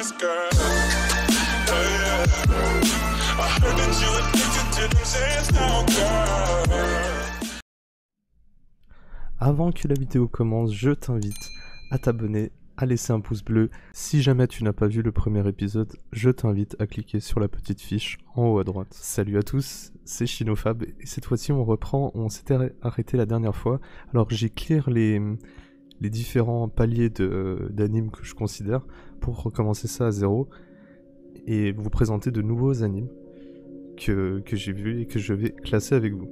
nice girl. Yeah. I heard that you addicted to them sands now, girl. Avant que la vidéo commence, je t'invite à t'abonner, à laisser un pouce bleu. Si jamais tu n'as pas vu le premier épisode, je t'invite à cliquer sur la petite fiche en haut à droite. Salut à tous, c'est Shinofab et cette fois-ci on reprend, on s'était arrêté la dernière fois. Alors j'ai clear les différents paliers d'animes que je considère pour recommencer ça à zéro et vous présenter de nouveaux animes que j'ai vus et que je vais classer avec vous.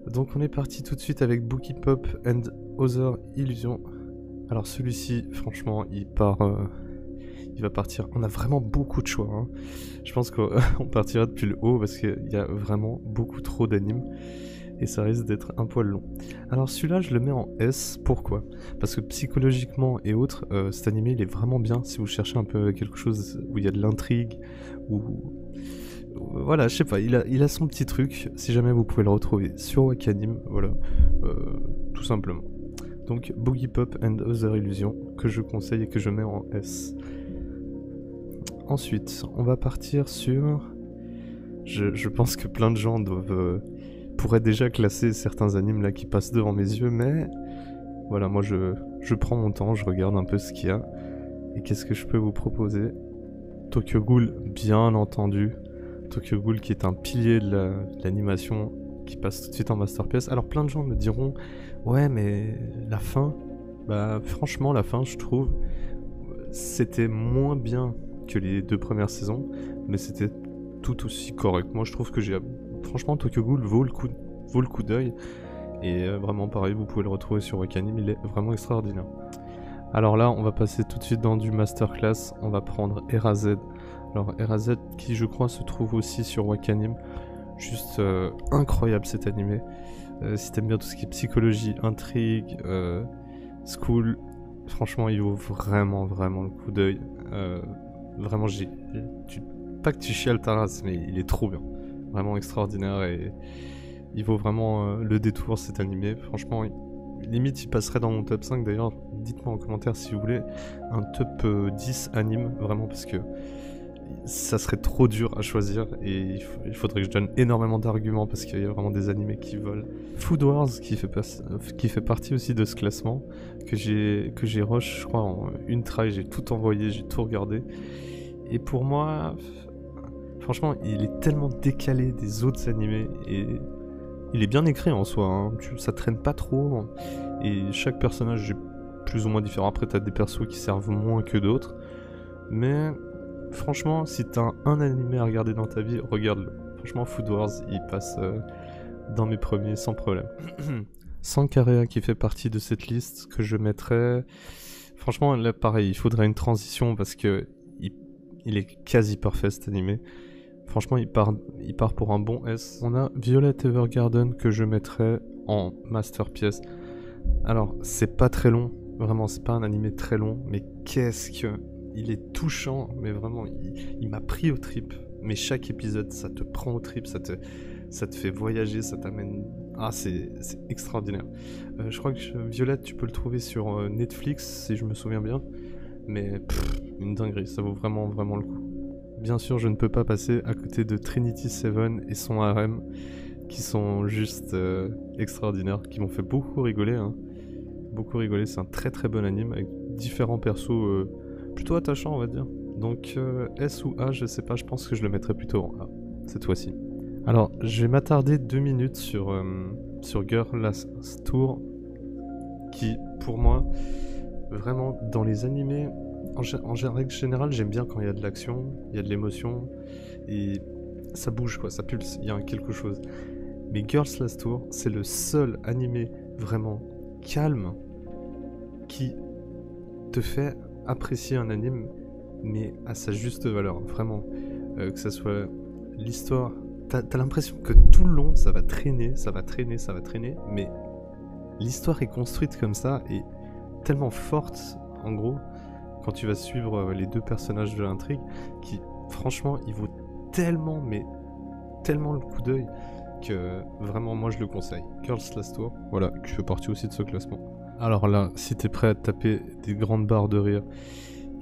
Donc on est parti tout de suite avec Boogiepop and Other Illusions. Alors celui-ci, franchement, il va partir. On a vraiment beaucoup de choix. Hein. Je pense qu'on partira depuis le haut parce qu'il y a vraiment beaucoup trop d'animes et ça risque d'être un poil long. Alors celui-là, je le mets en S. Pourquoi ? Parce que psychologiquement et autres, cet animé, il est vraiment bien si vous cherchez un peu quelque chose où il y a de l'intrigue ou voilà, je sais pas, il a son petit truc. Si jamais vous pouvez le retrouver sur Wakanim, voilà, tout simplement. Donc Boogiepop and Other Illusions que je conseille et que je mets en S. Ensuite, on va partir sur... Je pense que plein de gens pourraient déjà classer certains animes là qui passent devant mes yeux, mais voilà, moi je prends mon temps, je regarde un peu ce qu'il y a. Et qu'est-ce que je peux vous proposer ? Tokyo Ghoul, bien entendu. Tokyo Ghoul qui est un pilier de l'animation qui passe tout de suite en masterpiece. Alors plein de gens me diront ouais mais la fin, bah franchement la fin je trouve c'était moins bien que les deux premières saisons, mais c'était tout aussi correct. Moi je trouve que franchement Tokyo Ghoul vaut le coup d'œil et vraiment pareil, vous pouvez le retrouver sur Wakanim, il est vraiment extraordinaire. Alors là on va passer tout de suite dans du masterclass, on va prendre Eraser. Alors Eraser qui je crois se trouve aussi sur Wakanim, juste incroyable cet animé. Si t'aimes bien tout ce qui est psychologie, intrigue, school, franchement il vaut vraiment le coup d'œil. Vraiment pas que tu chiales ta race, mais il est trop bien, vraiment extraordinaire et il vaut vraiment le détour cet animé. Franchement limite il passerait dans mon top 5 d'ailleurs, dites-moi en commentaire si vous voulez un top 10 anime, vraiment parce que ça serait trop dur à choisir et il faudrait que je donne énormément d'arguments parce qu'il y a vraiment des animés qui volent. Food Wars qui fait partie aussi de ce classement que j'ai rush je crois en une try, j'ai tout envoyé, j'ai tout regardé et pour moi franchement il est tellement décalé des autres animés et il est bien écrit en soi, hein. Ça traîne pas trop et chaque personnage est plus ou moins différent. Après t'as des persos qui servent moins que d'autres, mais franchement, si t'as un animé à regarder dans ta vie, regarde-le. Franchement, Food Wars, il passe dans mes premiers sans problème. Sankarea qui fait partie de cette liste que je mettrais... Franchement, là, pareil, il faudrait une transition parce que il est quasi parfait cet animé. Franchement, il part pour un bon S. On a Violet Evergarden que je mettrais en masterpiece. Alors, c'est pas très long. Vraiment, c'est pas un animé très long, mais qu'est-ce que... Il est touchant, mais vraiment, il m'a pris aux tripes. Mais chaque épisode, ça te prend aux tripes, ça te fait voyager, ça t'amène... Ah, c'est extraordinaire. Je crois que Violette, tu peux le trouver sur Netflix, si je me souviens bien. Mais une dinguerie, ça vaut vraiment le coup. Bien sûr, je ne peux pas passer à côté de Trinity Seven et son harem, qui sont juste extraordinaires, qui m'ont fait beaucoup rigoler. Hein. Beaucoup rigoler, c'est un très bon anime, avec différents persos... plutôt attachant on va dire. Donc S ou A, je sais pas, je pense que je le mettrais plutôt en A cette fois-ci. Alors je vais m'attarder 2 minutes sur Girl Last Tour qui pour moi vraiment dans les animés en règle générale j'aime bien quand il y a de l'action, il y a de l'émotion et ça bouge quoi, ça pulse, il y a quelque chose. Mais Girls Last Tour c'est le seul animé vraiment calme qui te fait apprécier un anime mais à sa juste valeur, vraiment. Que ça soit l'histoire, t'as l'impression que tout le long ça va traîner, mais l'histoire est construite comme ça et tellement forte en gros quand tu vas suivre les deux personnages de l'intrigue qui franchement il vaut tellement le coup d'œil que vraiment moi je le conseille. Girls Last Tour, voilà, qui fait partie aussi de ce classement. Alors là, si t'es prêt à te taper des grandes barres de rire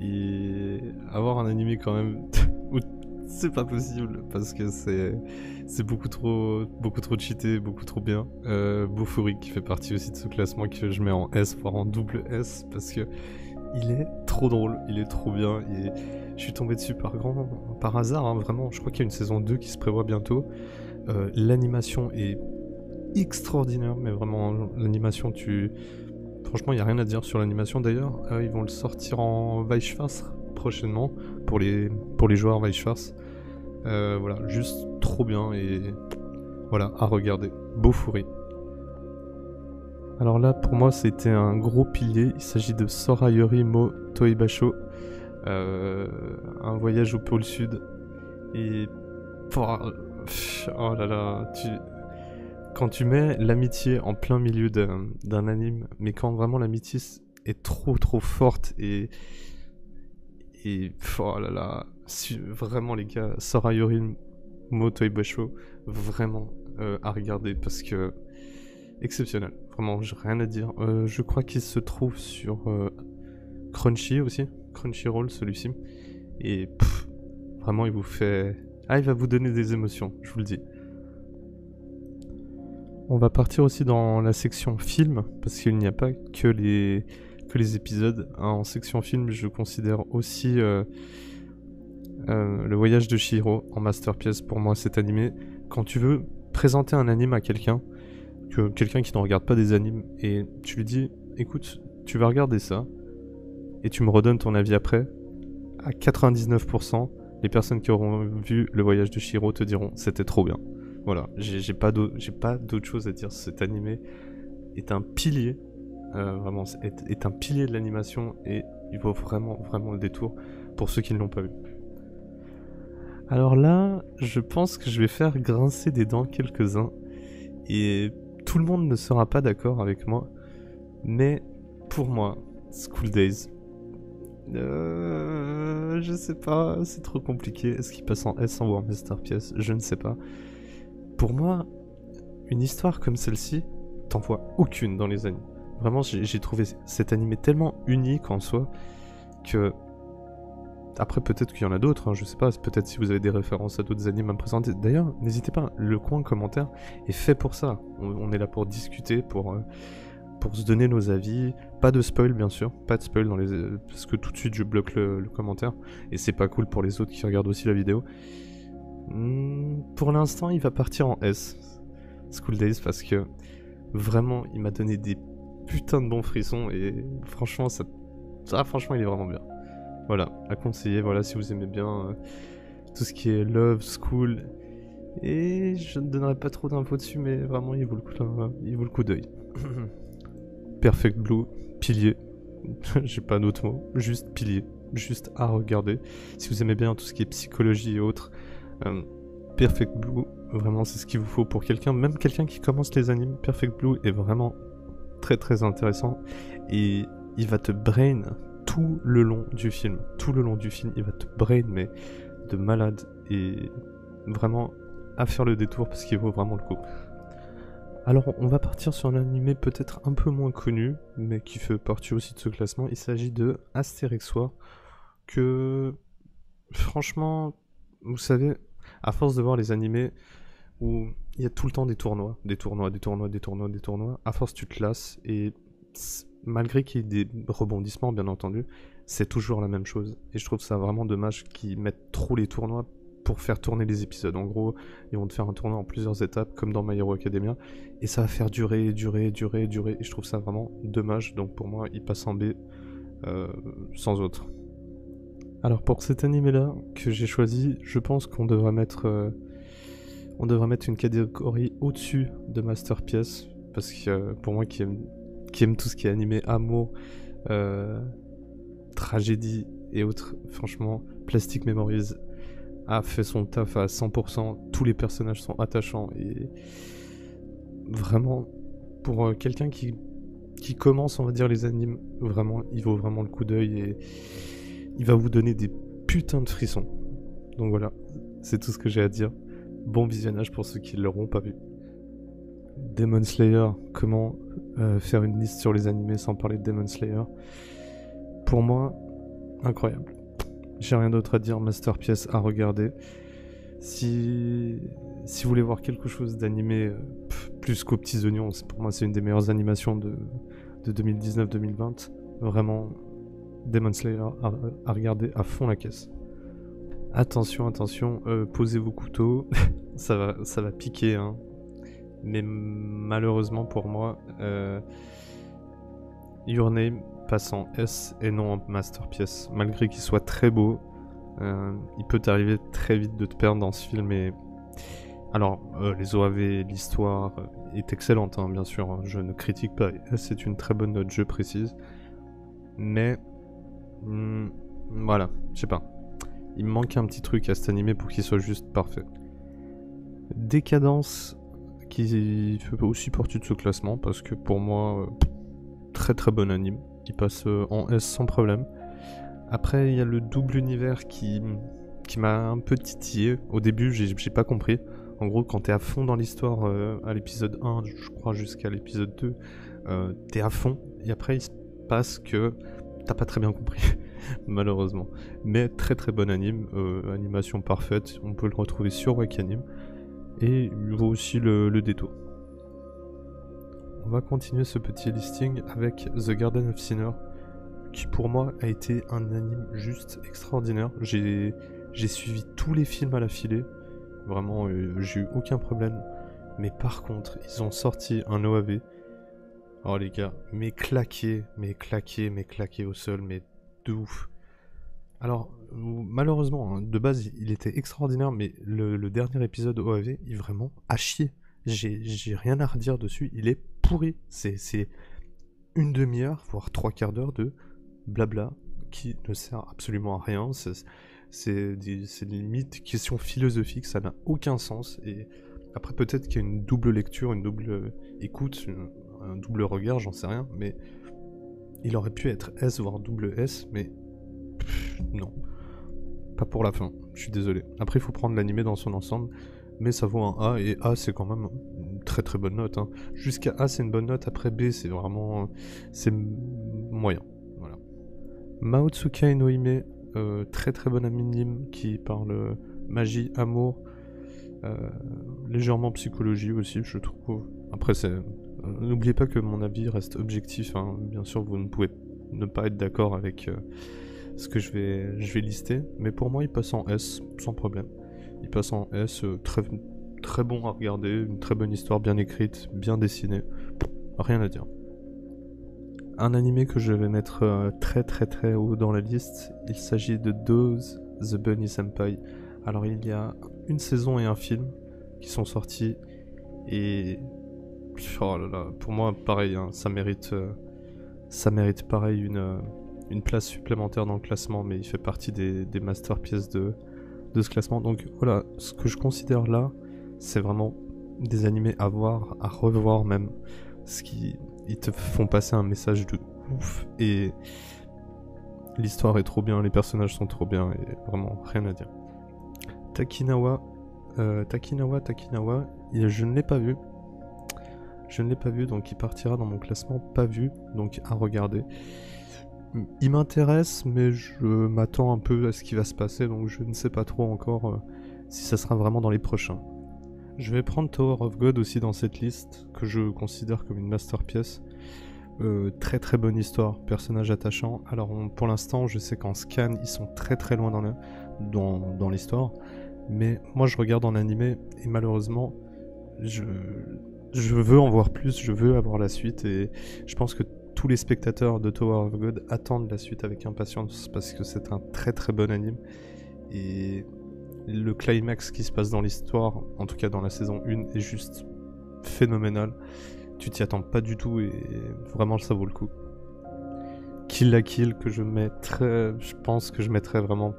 et avoir un animé quand même où c'est pas possible parce que c'est beaucoup trop cheaté, beaucoup trop bien. Bofuri qui fait partie aussi de ce classement que je mets en S, voire en double S, parce que il est trop drôle, il est trop bien, et je suis tombé dessus par hasard, hein, vraiment. Je crois qu'il y a une saison 2 qui se prévoit bientôt. L'animation est extraordinaire, mais vraiment, l'animation, franchement, il n'y a rien à dire sur l'animation. D'ailleurs, ils vont le sortir en Weisschwarz prochainement, pour les joueurs Weisschwarz. Voilà, juste trop bien, et voilà, à regarder. Bofuri. Alors là, pour moi, c'était un gros pilier. Il s'agit de Sorayori mo Toibasho, un voyage au pôle sud. Et oh là là, quand tu mets l'amitié en plein milieu d'un anime, mais quand vraiment l'amitié est trop forte, et oh là là, vraiment les gars, Sorayori mo Toibasho, vraiment à regarder, parce que exceptionnel, vraiment, j'ai rien à dire. Je crois qu'il se trouve sur Crunchy aussi, Crunchyroll celui-ci, et vraiment il va vous donner des émotions, je vous le dis. On va partir aussi dans la section film, parce qu'il n'y a pas que les épisodes. En section film, je considère aussi le voyage de Chihiro en masterpiece. Pour moi, cet animé, quand tu veux présenter un anime à quelqu'un qui ne regarde pas des animes, et tu lui dis, écoute, tu vas regarder ça, et tu me redonnes ton avis après, à 99%, les personnes qui auront vu le voyage de Chihiro te diront, c'était trop bien. Voilà, j'ai pas d'autre chose à dire. Cet animé est un pilier, vraiment, est un pilier de l'animation, et il vaut vraiment le détour pour ceux qui ne l'ont pas vu. Alors là, je pense que je vais faire grincer des dents quelques-uns, et tout le monde ne sera pas d'accord avec moi, mais pour moi, School Days, je sais pas, c'est trop compliqué. Est-ce qu'il passe en S ou en masterpiece? Je ne sais pas. Pour moi, une histoire comme celle-ci, t'en vois aucune dans les animes. Vraiment, j'ai trouvé cet animé tellement unique en soi que... Après, peut-être qu'il y en a d'autres, hein, je sais pas, peut-être si vous avez des références à d'autres animes à me présenter. D'ailleurs, n'hésitez pas, le coin commentaire est fait pour ça. On est là pour discuter, pour se donner nos avis. Pas de spoil, bien sûr, pas de spoil parce que tout de suite je bloque le commentaire, et c'est pas cool pour les autres qui regardent aussi la vidéo. Pour l'instant, il va partir en S, School Days, parce que vraiment, il m'a donné des putains de bons frissons, et franchement, franchement, il est vraiment bien. Voilà, à conseiller, voilà, si vous aimez bien tout ce qui est Love, School, et je ne donnerai pas trop d'infos dessus, mais vraiment, il vaut le coup d'œil. Perfect Blue, pilier, j'ai pas d'autres mots, juste pilier, juste à regarder. Si vous aimez bien tout ce qui est psychologie et autres, Perfect Blue, vraiment c'est ce qu'il vous faut pour même quelqu'un qui commence les animes. Perfect Blue est vraiment très intéressant, et il va te brain tout le long du film. Tout le long du film, il va te brain, mais de malade, et vraiment à faire le détour parce qu'il vaut vraiment le coup. Alors, on va partir sur un animé peut-être un peu moins connu, mais qui fait partie aussi de ce classement. Il s'agit de Astérix War, que franchement, vous savez, à force de voir les animés où il y a tout le temps des tournois, à force tu te lasses, et malgré qu'il y ait des rebondissements, bien entendu, c'est toujours la même chose. Et je trouve ça vraiment dommage qu'ils mettent trop les tournois pour faire tourner les épisodes. En gros, ils vont te faire un tournoi en plusieurs étapes, comme dans My Hero Academia, et ça va faire durer, et je trouve ça vraiment dommage. Donc pour moi, il passe en B, sans autre. Alors pour cet animé-là que j'ai choisi, je pense qu'on devrait mettre une catégorie au-dessus de Masterpiece, parce que pour moi qui aime tout ce qui est animé, amour, tragédie et autres, franchement, Plastic Memories a fait son taf à 100%, tous les personnages sont attachants, et vraiment, pour quelqu'un qui commence, on va dire, les animes, vraiment, il vaut vraiment le coup d'œil, et il va vous donner des putains de frissons. Donc voilà, c'est tout ce que j'ai à dire. Bon visionnage pour ceux qui ne l'auront pas vu. Demon Slayer, comment faire une liste sur les animés sans parler de Demon Slayer? Pour moi, incroyable. J'ai rien d'autre à dire, masterpiece à regarder. Si vous voulez voir quelque chose d'animé plus qu'aux petits oignons, pour moi c'est une des meilleures animations de 2019-2020. Vraiment, Demon Slayer à regarder à fond la caisse. Attention, posez vos couteaux, ça va piquer, hein. Mais malheureusement pour moi, Your Name passe en S et non en masterpiece. Malgré qu'il soit très beau, il peut t'arriver très vite de te perdre dans ce film. Et alors, les OAV, l'histoire est excellente, hein, bien sûr, hein, je ne critique pas. C'est une très bonne note, je précise. Mais voilà, je sais pas. Il me manque un petit truc à cet animé pour qu'il soit juste parfait. Décadence qui fait aussi partie de ce classement parce que pour moi, très très bon anime. Il passe en S sans problème. Après, il y a le double univers qui m'a un peu titillé. Au début, j'ai pas compris. En gros, quand t'es à fond dans l'histoire à l'épisode 1, je crois jusqu'à l'épisode 2, t'es à fond. Et après, il se passe que t'as pas très bien compris, malheureusement. Mais très très bon anime, animation parfaite. On peut le retrouver sur Wakanim. Et il vaut aussi le détour. On va continuer ce petit listing avec The Garden of Sinner, qui pour moi a été un anime juste extraordinaire. J'ai suivi tous les films à la filée, vraiment j'ai eu aucun problème. Mais par contre, ils ont sorti un OAV. Oh les gars, mais claqué au sol, mais de ouf. Alors, malheureusement, hein, de base, il était extraordinaire, mais le dernier épisode OAV, il est vraiment à chier. J'ai rien à redire dessus, il est pourri. C'est une demi-heure, voire 3/4 d'heure de blabla qui ne sert absolument à rien. C'est limite question philosophique, ça n'a aucun sens. Et après, peut-être qu'il y a une double lecture, une double écoute, un double regard, j'en sais rien, mais il aurait pu être S, voire double S, mais non. Pas pour la fin, je suis désolé. Après, il faut prendre l'animé dans son ensemble, mais ça vaut un A, et A, c'est quand même une très très bonne note. Hein. Jusqu'à A, c'est une bonne note, après B, c'est vraiment... c'est moyen. Voilà. Maotsukai no Hime, très très bon anime qui parle magie, amour, légèrement psychologie aussi, je trouve. Après, c'est... n'oubliez pas que mon avis reste objectif, hein. Bien sûr, vous ne pouvez ne pas être d'accord avec ce que je vais lister, mais pour moi, il passe en S, sans problème. Il passe en S, très bon à regarder, une très bonne histoire, bien écrite, bien dessinée, rien à dire. Un animé que je vais mettre très très très haut dans la liste, il s'agit de Dose the Bunny Senpai. Alors il y a une saison et un film qui sont sortis, et oh là là, pour moi pareil, hein, ça mérite pareil une place supplémentaire dans le classement, mais il fait partie des masterpieces de ce classement. Donc voilà, ce que je considère là, c'est vraiment des animés à voir, à revoir même, ils te font passer un message de ouf, et l'histoire est trop bien, les personnages sont trop bien, et vraiment rien à dire. Takinawa, je ne l'ai pas vu. Donc il partira dans mon classement pas vu, donc à regarder. Il m'intéresse, mais je m'attends un peu à ce qui va se passer, donc je ne sais pas trop encore si ça sera vraiment dans les prochains. Je vais prendre Tower of God aussi dans cette liste, que je considère comme une masterpiece. Très très bonne histoire, personnage attachant. Alors pour l'instant, je sais qu'en scan, ils sont très très loin dans l'histoire, mais moi je regarde en animé, et malheureusement, je veux en voir plus, je veux avoir la suite, et je pense que tous les spectateurs de Tower of God attendent la suite avec impatience, parce que c'est un très très bon anime, et le climax qui se passe dans l'histoire, en tout cas dans la saison 1, est juste phénoménal. Tu t'y attends pas du tout, et vraiment ça vaut le coup. Kill la Kill, que je pense que je mettrais vraiment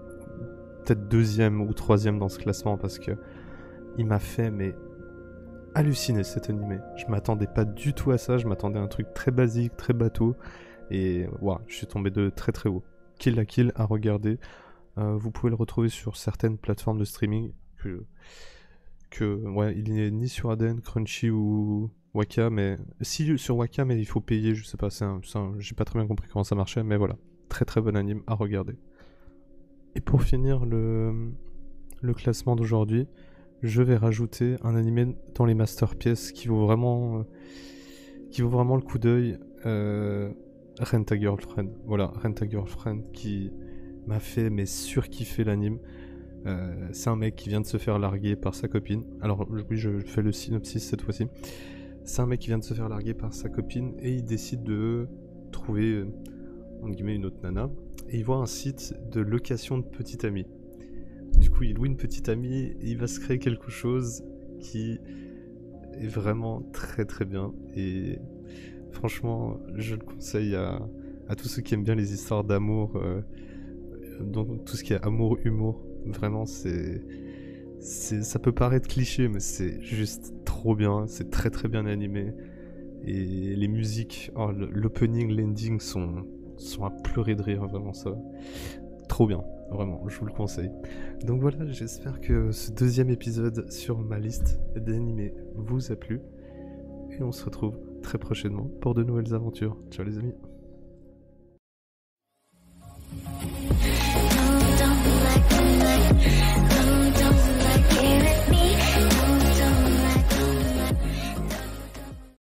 peut-être 2e ou 3e dans ce classement, parce que il m'a fait halluciner cet animé. Je m'attendais pas du tout à ça, je m'attendais à un truc très basique, très bateau, et wow, je suis tombé de très très haut. Kill la Kill à regarder. Vous pouvez le retrouver sur certaines plateformes de streaming, ouais, il n'est ni sur ADN, Crunchy ou Waka, mais si sur Waka, mais il faut payer, je sais pas, j'ai pas très bien compris comment ça marchait, mais voilà, très très bon anime à regarder. Et pour finir le classement d'aujourd'hui, je vais rajouter un animé dans les masterpieces qui vaut vraiment le coup d'œil. Rent a Girlfriend. Voilà, Rent a Girlfriend qui m'a fait surkiffer l'anime. C'est un mec qui vient de se faire larguer par sa copine. Alors oui, je fais le synopsis cette fois-ci. C'est un mec qui vient de se faire larguer par sa copine et il décide de trouver entre guillemets une autre nana. Et il voit un site de location de petite amie. Du coup, il loue une petite amie et il va se créer quelque chose qui est vraiment très très bien. Et franchement, je le conseille à tous ceux qui aiment bien les histoires d'amour, donc tout ce qui est amour, humour. Vraiment, ça peut paraître cliché, mais c'est juste trop bien. C'est très très bien animé. Et les musiques, l'opening, l'ending sont à pleurer de rire, vraiment ça. Trop bien, vraiment, je vous le conseille. Donc voilà, j'espère que ce deuxième épisode sur ma liste d'animés vous a plu. Et on se retrouve très prochainement pour de nouvelles aventures. Ciao les amis.